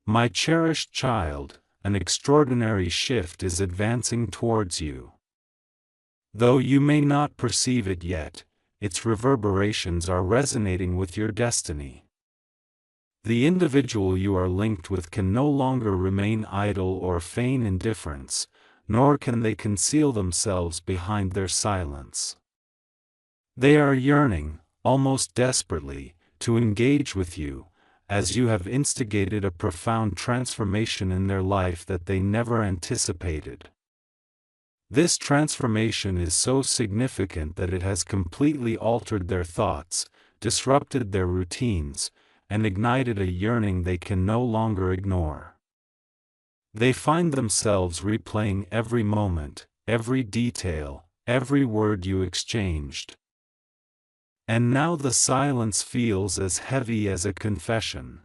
My cherished child, an extraordinary shift is advancing towards you. Though you may not perceive it yet, its reverberations are resonating with your destiny. The individual you are linked with can no longer remain idle or feign indifference, nor can they conceal themselves behind their silence. They are yearning, almost desperately, to engage with you, as you have instigated a profound transformation in their life that they never anticipated. This transformation is so significant that it has completely altered their thoughts, disrupted their routines, and ignited a yearning they can no longer ignore. They find themselves replaying every moment, every detail, every word you exchanged. And now the silence feels as heavy as a confession.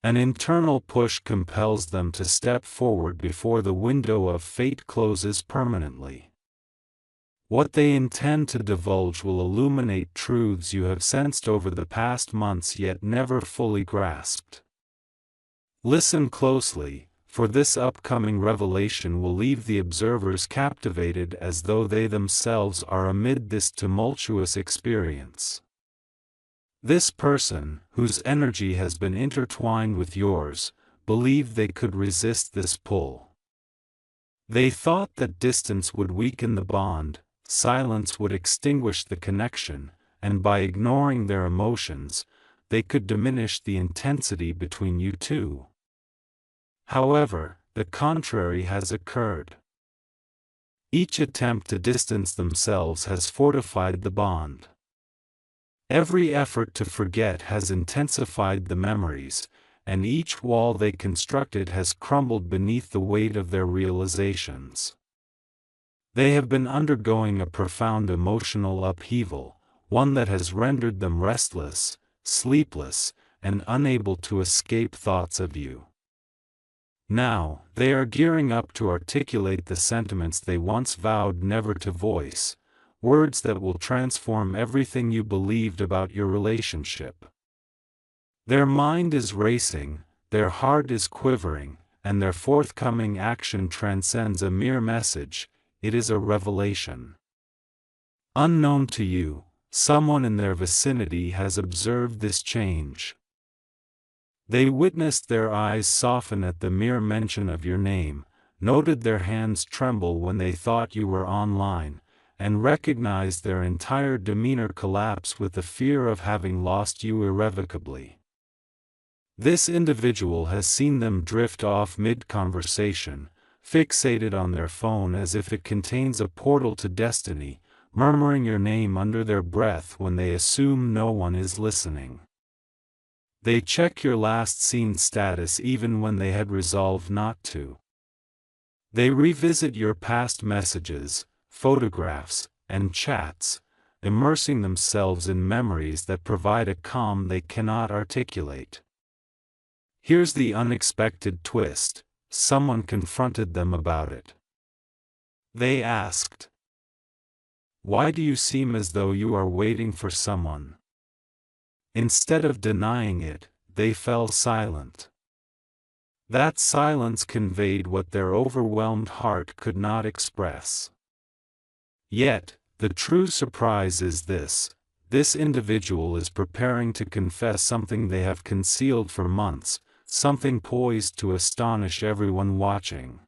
An internal push compels them to step forward before the window of fate closes permanently. What they intend to divulge will illuminate truths you have sensed over the past months yet never fully grasped. Listen closely, for this upcoming revelation will leave the observers captivated as though they themselves are amid this tumultuous experience. This person, whose energy has been intertwined with yours, believed they could resist this pull. They thought that distance would weaken the bond, silence would extinguish the connection, and by ignoring their emotions, they could diminish the intensity between you two. However, the contrary has occurred. Each attempt to distance themselves has fortified the bond. Every effort to forget has intensified the memories, and each wall they constructed has crumbled beneath the weight of their realizations. They have been undergoing a profound emotional upheaval, one that has rendered them restless, sleepless, and unable to escape thoughts of you. Now, they are gearing up to articulate the sentiments they once vowed never to voice, words that will transform everything you believed about your relationship. Their mind is racing, their heart is quivering, and their forthcoming action transcends a mere message, it is a revelation. Unknown to you, someone in their vicinity has observed this change. They witnessed their eyes soften at the mere mention of your name, noted their hands tremble when they thought you were online, and recognized their entire demeanor collapse with the fear of having lost you irrevocably. This individual has seen them drift off mid-conversation, fixated on their phone as if it contains a portal to destiny, murmuring your name under their breath when they assume no one is listening. They check your last seen status even when they had resolved not to. They revisit your past messages, photographs, and chats, immersing themselves in memories that provide a calm they cannot articulate. Here's the unexpected twist: someone confronted them about it. They asked, "Why do you seem as though you are waiting for someone?" Instead of denying it, they fell silent. That silence conveyed what their overwhelmed heart could not express. Yet, the true surprise is this individual is preparing to confess something they have concealed for months, something poised to astonish everyone watching.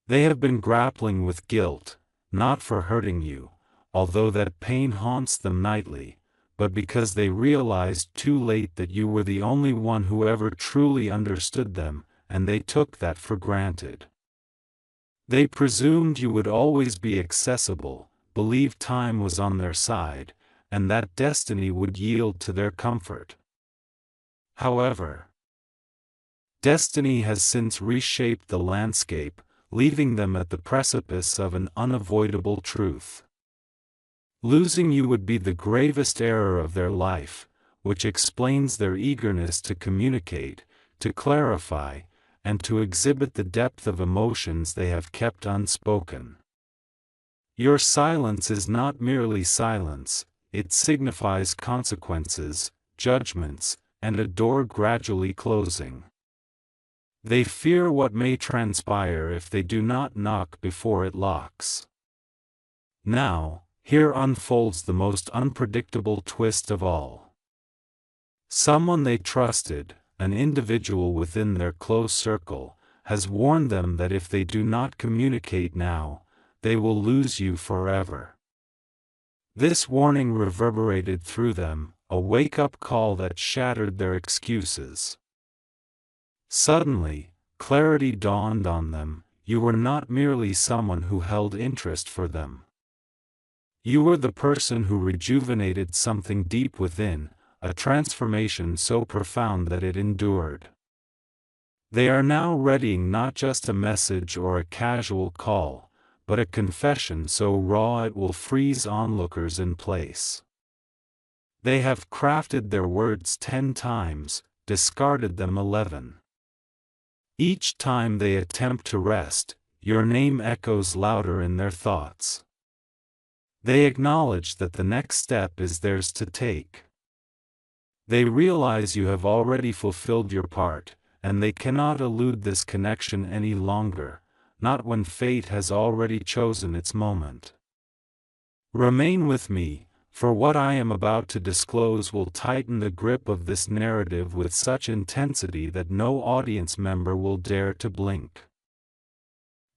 They have been grappling with guilt, not for hurting you, although that pain haunts them nightly, but because they realized too late that you were the only one who ever truly understood them, and they took that for granted. They presumed you would always be accessible, believed time was on their side, and that destiny would yield to their comfort. However, destiny has since reshaped the landscape, leaving them at the precipice of an unavoidable truth. Losing you would be the gravest error of their life, which explains their eagerness to communicate, to clarify, and to exhibit the depth of emotions they have kept unspoken. Your silence is not merely silence, it signifies consequences, judgments, and a door gradually closing. They fear what may transpire if they do not knock before it locks. Now, here unfolds the most unpredictable twist of all. Someone they trusted, an individual within their close circle, has warned them that if they do not communicate now, they will lose you forever. This warning reverberated through them, a wake-up call that shattered their excuses. Suddenly, clarity dawned on them. You were not merely someone who held interest for them. You were the person who rejuvenated something deep within, a transformation so profound that it endured. They are now readying not just a message or a casual call, but a confession so raw it will freeze onlookers in place. They have crafted their words 10 times, discarded them 11. Each time they attempt to rest, your name echoes louder in their thoughts. They acknowledge that the next step is theirs to take. They realize you have already fulfilled your part, and they cannot elude this connection any longer, not when fate has already chosen its moment. Remain with me, for what I am about to disclose will tighten the grip of this narrative with such intensity that no audience member will dare to blink.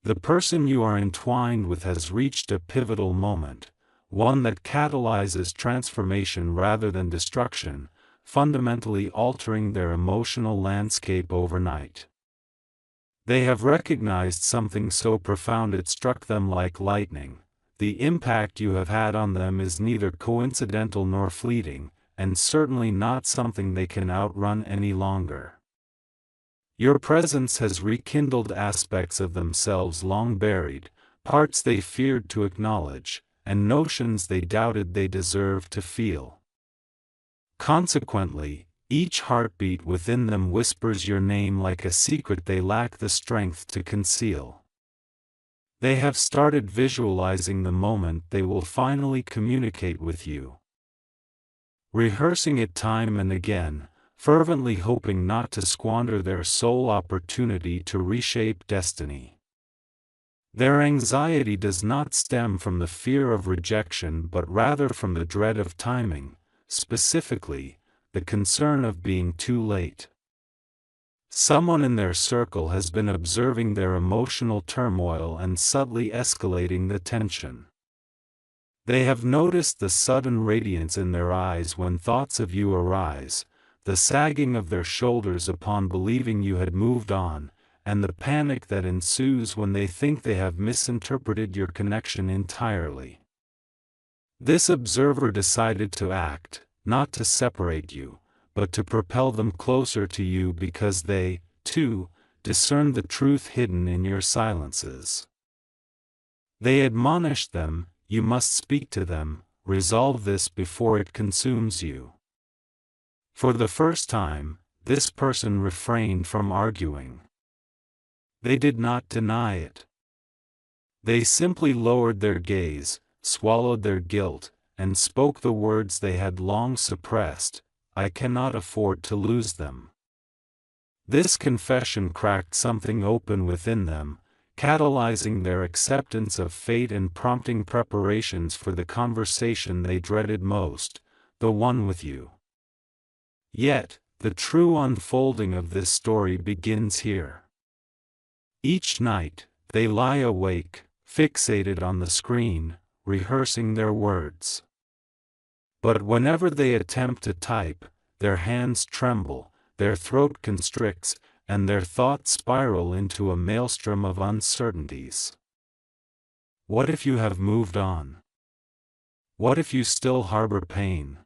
The person you are entwined with has reached a pivotal moment, one that catalyzes transformation rather than destruction, fundamentally altering their emotional landscape overnight. They have recognized something so profound it struck them like lightning. The impact you have had on them is neither coincidental nor fleeting, and certainly not something they can outrun any longer. Your presence has rekindled aspects of themselves long buried, parts they feared to acknowledge, and notions they doubted they deserved to feel. Consequently, each heartbeat within them whispers your name like a secret they lack the strength to conceal. They have started visualizing the moment they will finally communicate with you. Rehearsing it time and again, fervently hoping not to squander their sole opportunity to reshape destiny. Their anxiety does not stem from the fear of rejection but rather from the dread of timing, specifically, the concern of being too late. Someone in their circle has been observing their emotional turmoil and subtly escalating the tension. They have noticed the sudden radiance in their eyes when thoughts of you arise, the sagging of their shoulders upon believing you had moved on, and the panic that ensues when they think they have misinterpreted your connection entirely. This observer decided to act, not to separate you, but to propel them closer to you because they, too, discern the truth hidden in your silences. They admonished them, you must speak to them, resolve this before it consumes you. For the first time, this person refrained from arguing. They did not deny it. They simply lowered their gaze, swallowed their guilt, and spoke the words they had long suppressed, I cannot afford to lose them. This confession cracked something open within them, catalyzing their acceptance of fate and prompting preparations for the conversation they dreaded most, the one with you. Yet, the true unfolding of this story begins here. Each night, they lie awake, fixated on the screen, rehearsing their words. But whenever they attempt to type, their hands tremble, their throat constricts, and their thoughts spiral into a maelstrom of uncertainties. What if you have moved on? What if you still harbor pain?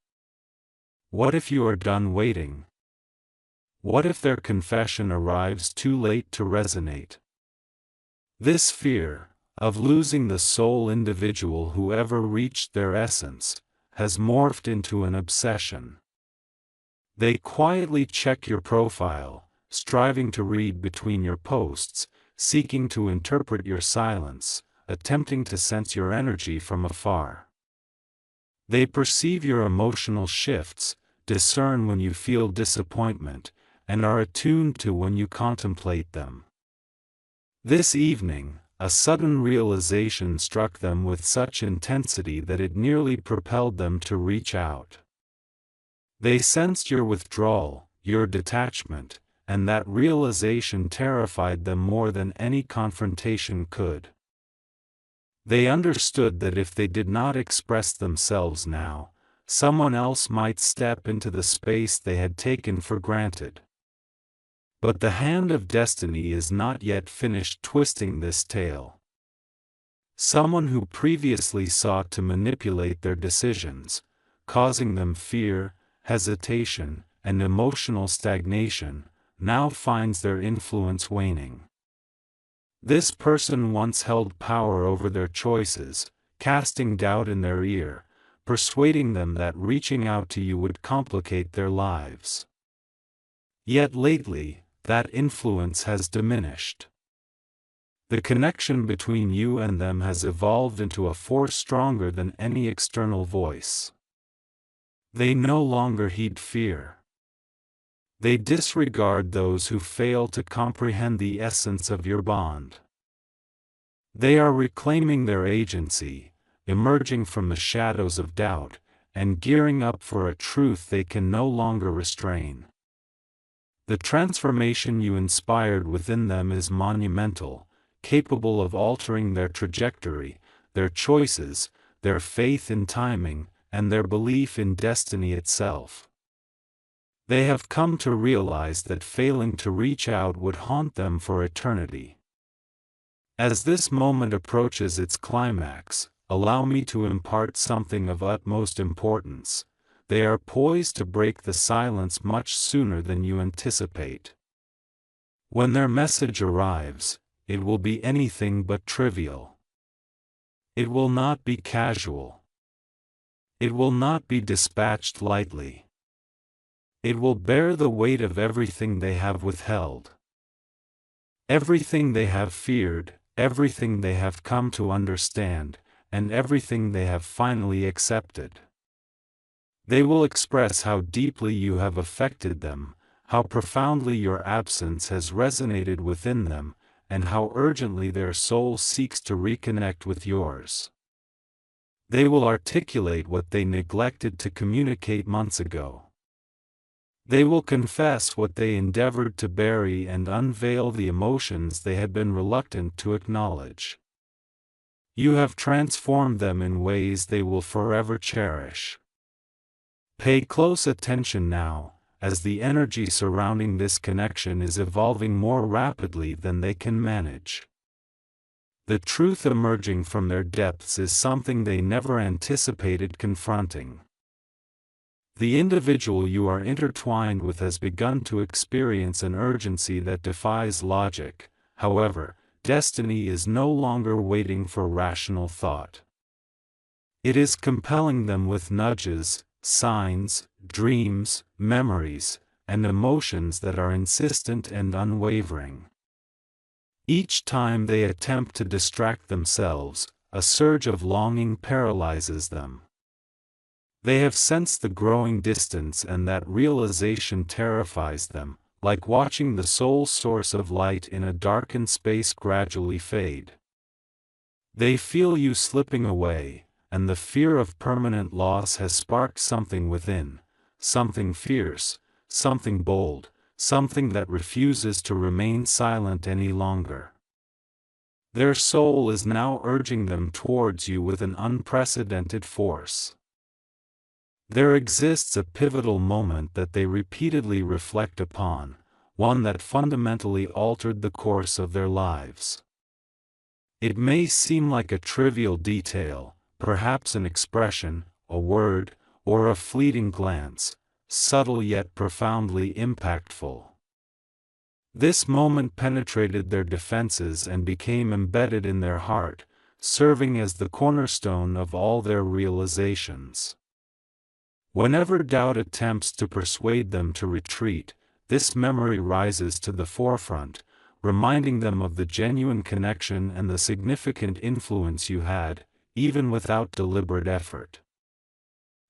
What if you are done waiting? What if their confession arrives too late to resonate? This fear, of losing the sole individual who ever reached their essence, has morphed into an obsession. They quietly check your profile, striving to read between your posts, seeking to interpret your silence, attempting to sense your energy from afar. They perceive your emotional shifts, discern when you feel disappointment, and are attuned to when you contemplate them. This evening, a sudden realization struck them with such intensity that it nearly propelled them to reach out. They sensed your withdrawal, your detachment, and that realization terrified them more than any confrontation could. They understood that if they did not express themselves now, someone else might step into the space they had taken for granted. But the hand of destiny is not yet finished twisting this tale. Someone who previously sought to manipulate their decisions, causing them fear, hesitation, and emotional stagnation, now finds their influence waning. This person once held power over their choices, casting doubt in their ear, persuading them that reaching out to you would complicate their lives. Yet lately, that influence has diminished. The connection between you and them has evolved into a force stronger than any external voice. They no longer heed fear. They disregard those who fail to comprehend the essence of your bond. They are reclaiming their agency, emerging from the shadows of doubt, and gearing up for a truth they can no longer restrain. The transformation you inspired within them is monumental, capable of altering their trajectory, their choices, their faith in timing, and their belief in destiny itself. They have come to realize that failing to reach out would haunt them for eternity. As this moment approaches its climax, allow me to impart something of utmost importance. They are poised to break the silence much sooner than you anticipate. When their message arrives, it will be anything but trivial. It will not be casual. It will not be dispatched lightly. It will bear the weight of everything they have withheld. Everything they have feared, everything they have come to understand, and everything they have finally accepted. They will express how deeply you have affected them, how profoundly your absence has resonated within them, and how urgently their soul seeks to reconnect with yours. They will articulate what they neglected to communicate months ago. They will confess what they endeavored to bury and unveil the emotions they had been reluctant to acknowledge. You have transformed them in ways they will forever cherish. Pay close attention now, as the energy surrounding this connection is evolving more rapidly than they can manage. The truth emerging from their depths is something they never anticipated confronting. The individual you are intertwined with has begun to experience an urgency that defies logic. However, destiny is no longer waiting for rational thought. It is compelling them with nudges, signs, dreams, memories, and emotions that are insistent and unwavering. Each time they attempt to distract themselves, a surge of longing paralyzes them. They have sensed the growing distance, and that realization terrifies them, like watching the sole source of light in a darkened space gradually fade. They feel you slipping away, and the fear of permanent loss has sparked something within, something fierce, something bold, something that refuses to remain silent any longer. Their soul is now urging them towards you with an unprecedented force. There exists a pivotal moment that they repeatedly reflect upon, one that fundamentally altered the course of their lives. It may seem like a trivial detail, perhaps an expression, a word, or a fleeting glance, subtle yet profoundly impactful. This moment penetrated their defenses and became embedded in their heart, serving as the cornerstone of all their realizations. Whenever doubt attempts to persuade them to retreat, this memory rises to the forefront, reminding them of the genuine connection and the significant influence you had, even without deliberate effort.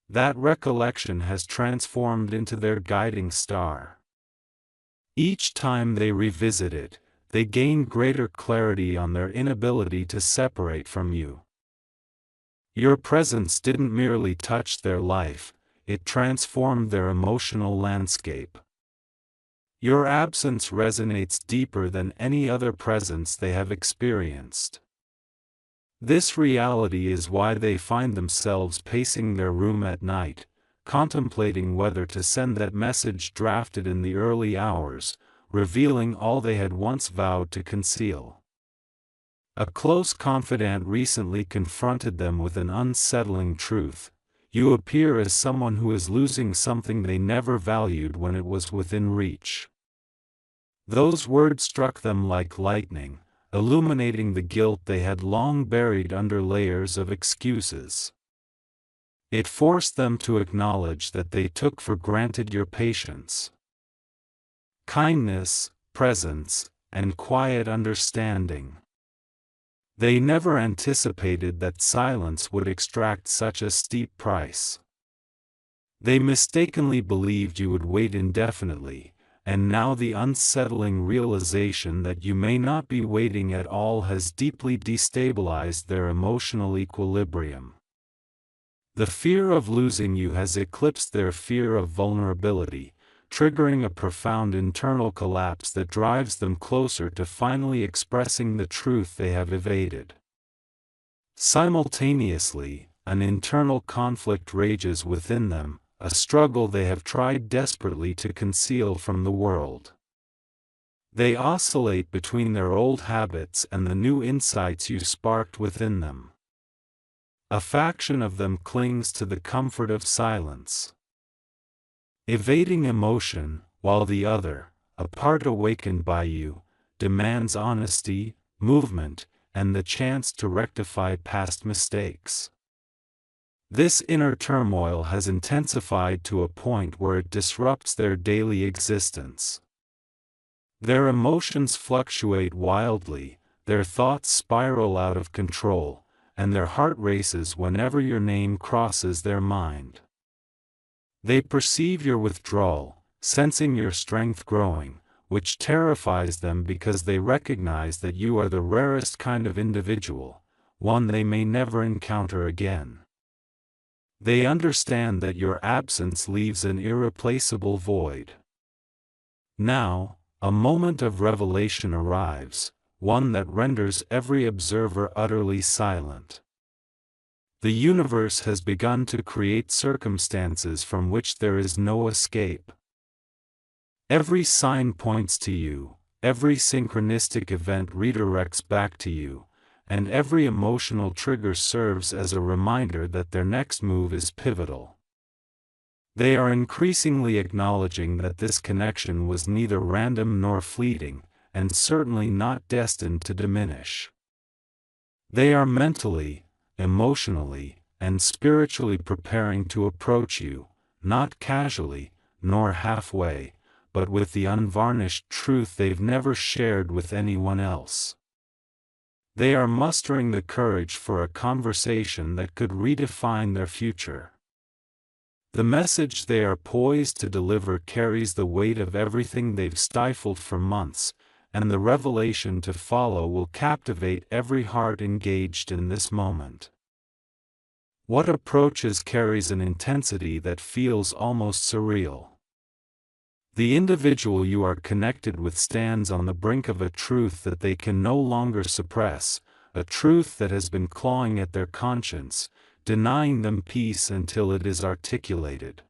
That recollection has transformed into their guiding star. Each time they revisit it, they gain greater clarity on their inability to separate from you. Your presence didn't merely touch their life, it transformed their emotional landscape. Your absence resonates deeper than any other presence they have experienced. This reality is why they find themselves pacing their room at night, contemplating whether to send that message drafted in the early hours, revealing all they had once vowed to conceal. A close confidant recently confronted them with an unsettling truth: you appear as someone who is losing something they never valued when it was within reach. Those words struck them like lightning, illuminating the guilt they had long buried under layers of excuses. It forced them to acknowledge that they took for granted your patience, kindness, presence, and quiet understanding. They never anticipated that silence would extract such a steep price. They mistakenly believed you would wait indefinitely, and now the unsettling realization that you may not be waiting at all has deeply destabilized their emotional equilibrium. The fear of losing you has eclipsed their fear of vulnerability, triggering a profound internal collapse that drives them closer to finally expressing the truth they have evaded. Simultaneously, an internal conflict rages within them, a struggle they have tried desperately to conceal from the world. They oscillate between their old habits and the new insights you sparked within them. A faction of them clings to the comfort of silence, evading emotion, while the other, a part awakened by you, demands honesty, movement, and the chance to rectify past mistakes. This inner turmoil has intensified to a point where it disrupts their daily existence. Their emotions fluctuate wildly, their thoughts spiral out of control, and their heart races whenever your name crosses their mind. They perceive your withdrawal, sensing your strength growing, which terrifies them because they recognize that you are the rarest kind of individual, one they may never encounter again. They understand that your absence leaves an irreplaceable void. Now, a moment of revelation arrives, one that renders every observer utterly silent. The universe has begun to create circumstances from which there is no escape. Every sign points to you, every synchronistic event redirects back to you, and every emotional trigger serves as a reminder that their next move is pivotal. They are increasingly acknowledging that this connection was neither random nor fleeting, and certainly not destined to diminish. They are mentally, emotionally, and spiritually preparing to approach you, not casually, nor halfway, but with the unvarnished truth they've never shared with anyone else. They are mustering the courage for a conversation that could redefine their future. The message they are poised to deliver carries the weight of everything they've stifled for months, and the revelation to follow will captivate every heart engaged in this moment. What approaches carries an intensity that feels almost surreal. The individual you are connected with stands on the brink of a truth that they can no longer suppress, a truth that has been clawing at their conscience, denying them peace until it is articulated.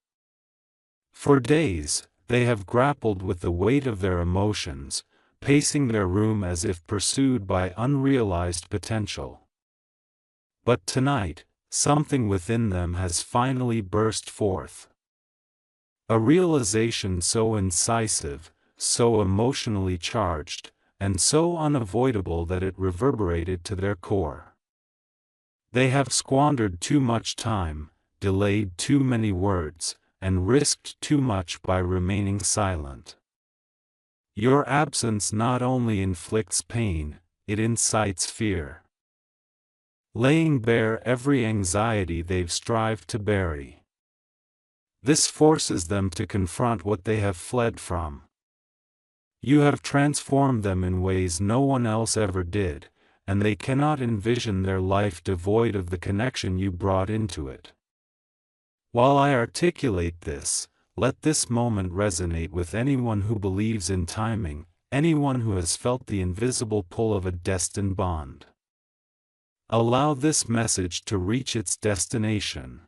For days, they have grappled with the weight of their emotions, pacing their room as if pursued by unrealized potential. But tonight, something within them has finally burst forth. A realization so incisive, so emotionally charged, and so unavoidable that it reverberated to their core. They have squandered too much time, delayed too many words, and risked too much by remaining silent. Your absence not only inflicts pain, it incites fear, laying bare every anxiety they've strived to bury. This forces them to confront what they have fled from. You have transformed them in ways no one else ever did, and they cannot envision their life devoid of the connection you brought into it. While I articulate this, let this moment resonate with anyone who believes in timing, anyone who has felt the invisible pull of a destined bond. Allow this message to reach its destination.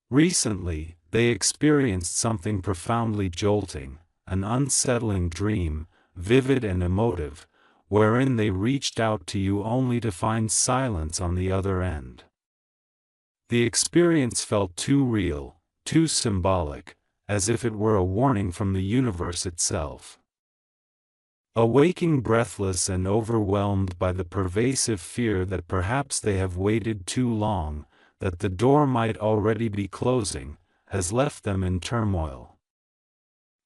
Recently, they experienced something profoundly jolting, an unsettling dream, vivid and emotive, wherein they reached out to you only to find silence on the other end. The experience felt too real, too symbolic, as if it were a warning from the universe itself. Awaking breathless and overwhelmed by the pervasive fear that perhaps they have waited too long, that the door might already be closing, has left them in turmoil.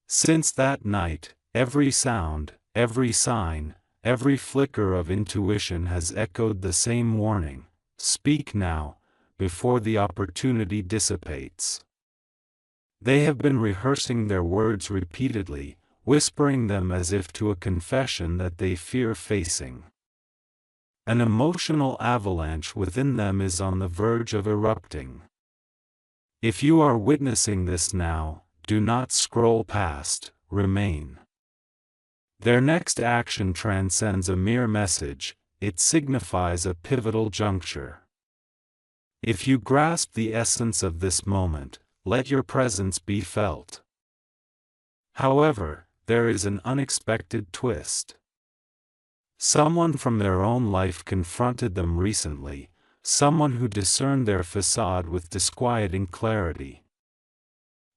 Since that night, every sound, every sign, every flicker of intuition has echoed the same warning: speak now, before the opportunity dissipates. They have been rehearsing their words repeatedly, whispering them as if to a confession that they fear facing. An emotional avalanche within them is on the verge of erupting. If you are witnessing this now, do not scroll past, remain. Their next action transcends a mere message, it signifies a pivotal juncture. If you grasp the essence of this moment, let your presence be felt. However, there is an unexpected twist. Someone from their own life confronted them recently, someone who discerned their facade with disquieting clarity.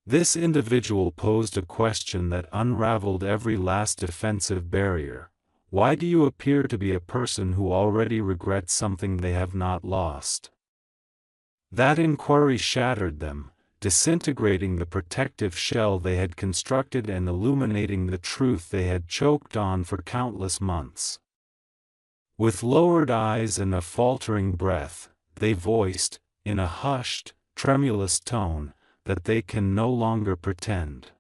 This individual posed a question that unraveled every last defensive barrier: why do you appear to be a person who already regrets something they have not lost? That inquiry shattered them, disintegrating the protective shell they had constructed and illuminating the truth they had choked on for countless months. With lowered eyes and a faltering breath, they voiced, in a hushed, tremulous tone, that they can no longer pretend.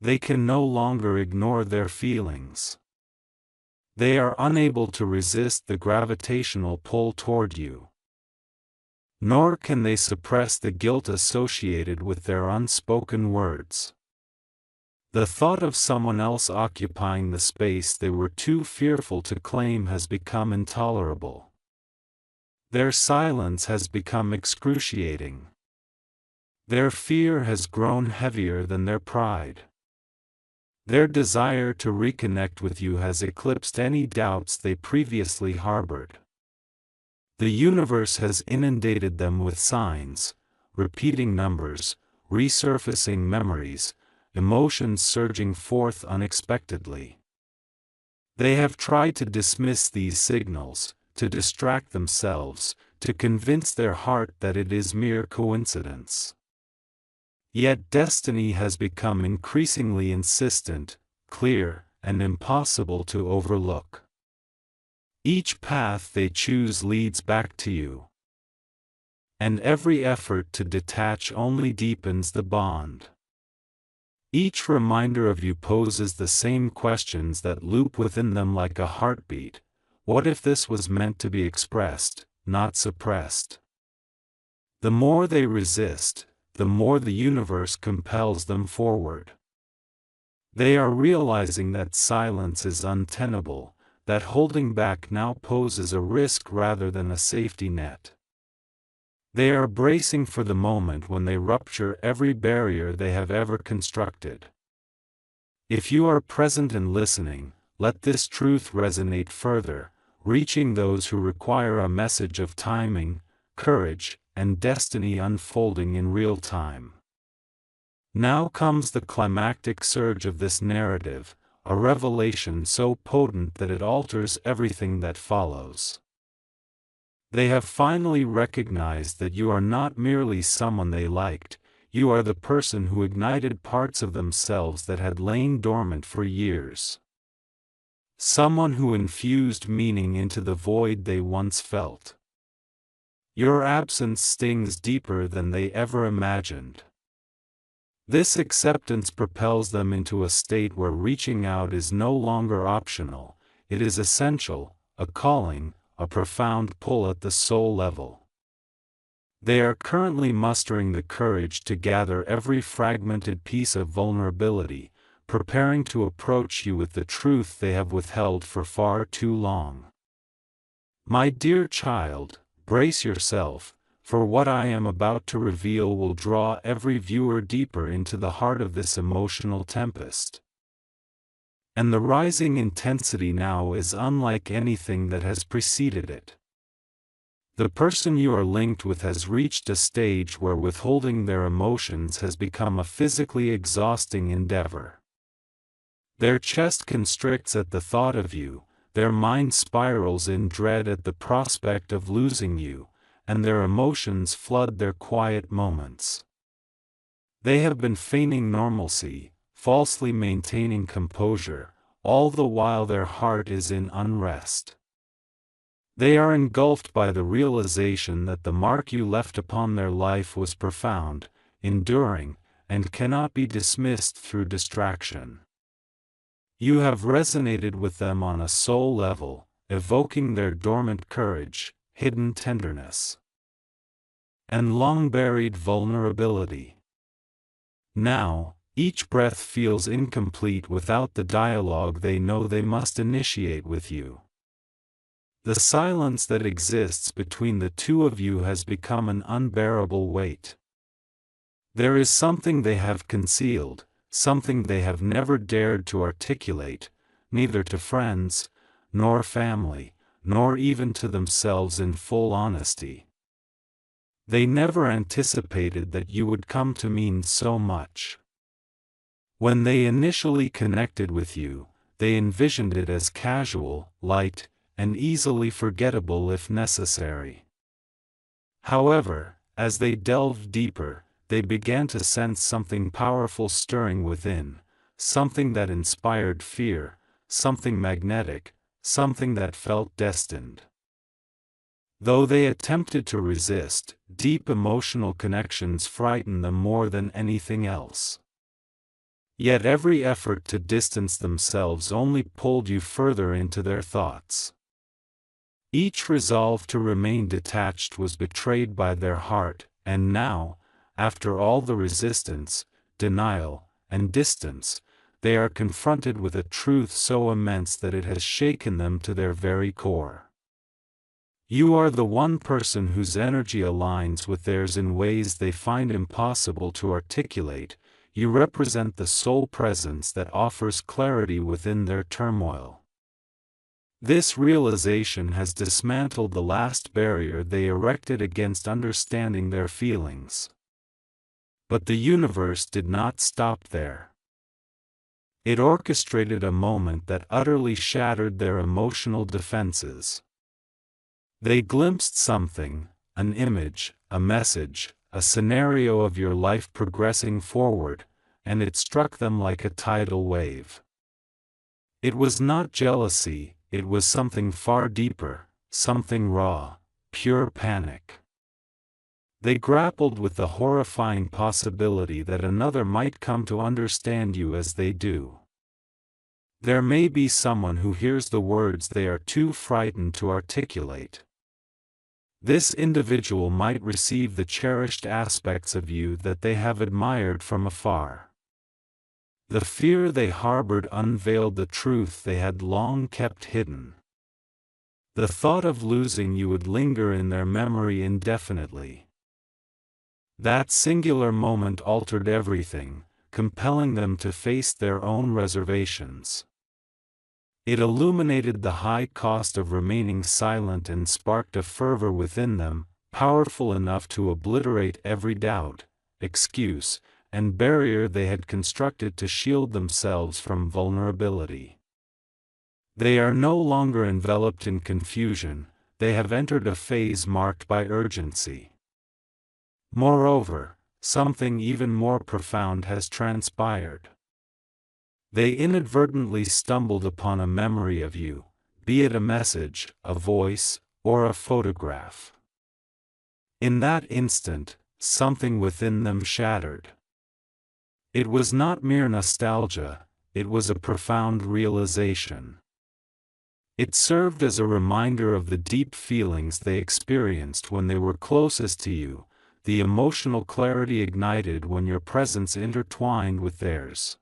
They can no longer ignore their feelings. They are unable to resist the gravitational pull toward you. Nor can they suppress the guilt associated with their unspoken words. The thought of someone else occupying the space they were too fearful to claim has become intolerable. Their silence has become excruciating. Their fear has grown heavier than their pride. Their desire to reconnect with you has eclipsed any doubts they previously harbored. The universe has inundated them with signs, repeating numbers, resurfacing memories, emotions surging forth unexpectedly. They have tried to dismiss these signals, to distract themselves, to convince their heart that it is mere coincidence. Yet destiny has become increasingly insistent, clear, and impossible to overlook. Each path they choose leads back to you. And every effort to detach only deepens the bond. Each reminder of you poses the same questions that loop within them like a heartbeat: what if this was meant to be expressed, not suppressed? The more they resist, the more the universe compels them forward. They are realizing that silence is untenable, that holding back now poses a risk rather than a safety net. They are bracing for the moment when they rupture every barrier they have ever constructed. If you are present and listening, let this truth resonate further, reaching those who require a message of timing, courage, and destiny unfolding in real time. Now comes the climactic surge of this narrative, a revelation so potent that it alters everything that follows. They have finally recognized that you are not merely someone they liked, you are the person who ignited parts of themselves that had lain dormant for years. Someone who infused meaning into the void they once felt. Your absence stings deeper than they ever imagined. This acceptance propels them into a state where reaching out is no longer optional, it is essential, a calling, a profound pull at the soul level. They are currently mustering the courage to gather every fragmented piece of vulnerability, preparing to approach you with the truth they have withheld for far too long. My dear child, brace yourself, for what I am about to reveal will draw every viewer deeper into the heart of this emotional tempest. And the rising intensity now is unlike anything that has preceded it. The person you are linked with has reached a stage where withholding their emotions has become a physically exhausting endeavor. Their chest constricts at the thought of you, their mind spirals in dread at the prospect of losing you, and their emotions flood their quiet moments. They have been feigning normalcy, falsely maintaining composure, all the while their heart is in unrest. They are engulfed by the realization that the mark you left upon their life was profound, enduring, and cannot be dismissed through distraction. You have resonated with them on a soul level, evoking their dormant courage, hidden tenderness, and long-buried vulnerability. Now, each breath feels incomplete without the dialogue they know they must initiate with you. The silence that exists between the two of you has become an unbearable weight. There is something they have concealed, something they have never dared to articulate, neither to friends, nor family, nor even to themselves in full honesty. They never anticipated that you would come to mean so much. When they initially connected with you, they envisioned it as casual, light, and easily forgettable if necessary. However, as they delved deeper, they began to sense something powerful stirring within, something that inspired fear, something magnetic, something that felt destined. Though they attempted to resist, deep emotional connections frightened them more than anything else. Yet every effort to distance themselves only pulled you further into their thoughts. Each resolve to remain detached was betrayed by their heart, and now, after all the resistance, denial, and distance, they are confronted with a truth so immense that it has shaken them to their very core. You are the one person whose energy aligns with theirs in ways they find impossible to articulate. You represent the soul presence that offers clarity within their turmoil. This realization has dismantled the last barrier they erected against understanding their feelings. But the universe did not stop there. It orchestrated a moment that utterly shattered their emotional defenses. They glimpsed something, an image, a message, a scenario of your life progressing forward, and it struck them like a tidal wave. It was not jealousy, it was something far deeper, something raw, pure panic. They grappled with the horrifying possibility that another might come to understand you as they do. There may be someone who hears the words they are too frightened to articulate. This individual might receive the cherished aspects of you that they have admired from afar. The fear they harbored unveiled the truth they had long kept hidden. The thought of losing you would linger in their memory indefinitely. That singular moment altered everything, compelling them to face their own reservations. It illuminated the high cost of remaining silent and sparked a fervor within them, powerful enough to obliterate every doubt, excuse, and barrier they had constructed to shield themselves from vulnerability. They are no longer enveloped in confusion, they have entered a phase marked by urgency. Moreover, something even more profound has transpired. They inadvertently stumbled upon a memory of you, be it a message, a voice, or a photograph. In that instant, something within them shattered. It was not mere nostalgia, it was a profound realization. It served as a reminder of the deep feelings they experienced when they were closest to you, the emotional clarity ignited when your presence intertwined with theirs.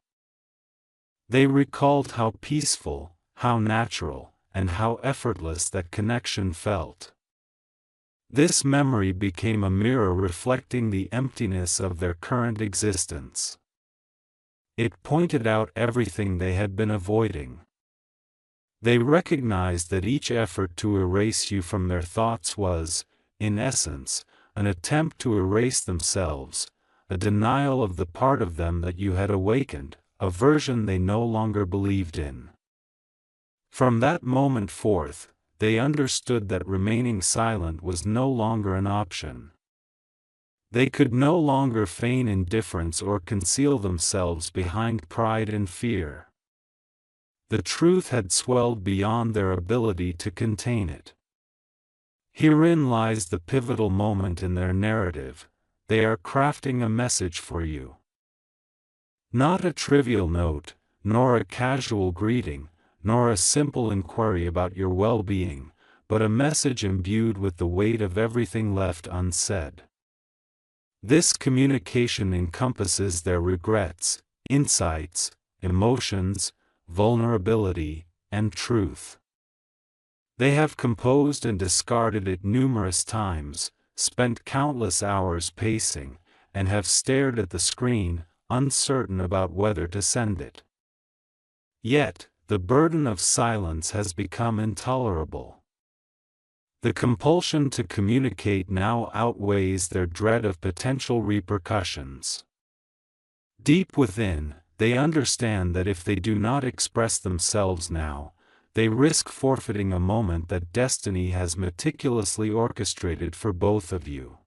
They recalled how peaceful, how natural, and how effortless that connection felt. This memory became a mirror reflecting the emptiness of their current existence. It pointed out everything they had been avoiding. They recognized that each effort to erase you from their thoughts was, in essence, an attempt to erase themselves, a denial of the part of them that you had awakened, a version they no longer believed in. From that moment forth, they understood that remaining silent was no longer an option. They could no longer feign indifference or conceal themselves behind pride and fear. The truth had swelled beyond their ability to contain it. Herein lies the pivotal moment in their narrative. They are crafting a message for you. Not a trivial note, nor a casual greeting, nor a simple inquiry about your well-being, but a message imbued with the weight of everything left unsaid. This communication encompasses their regrets, insights, emotions, vulnerability, and truth. They have composed and discarded it numerous times, spent countless hours pacing, and have stared at the screen, uncertain about whether to send it. Yet, the burden of silence has become intolerable. The compulsion to communicate now outweighs their dread of potential repercussions. Deep within, they understand that if they do not express themselves now, they risk forfeiting a moment that destiny has meticulously orchestrated for both of you.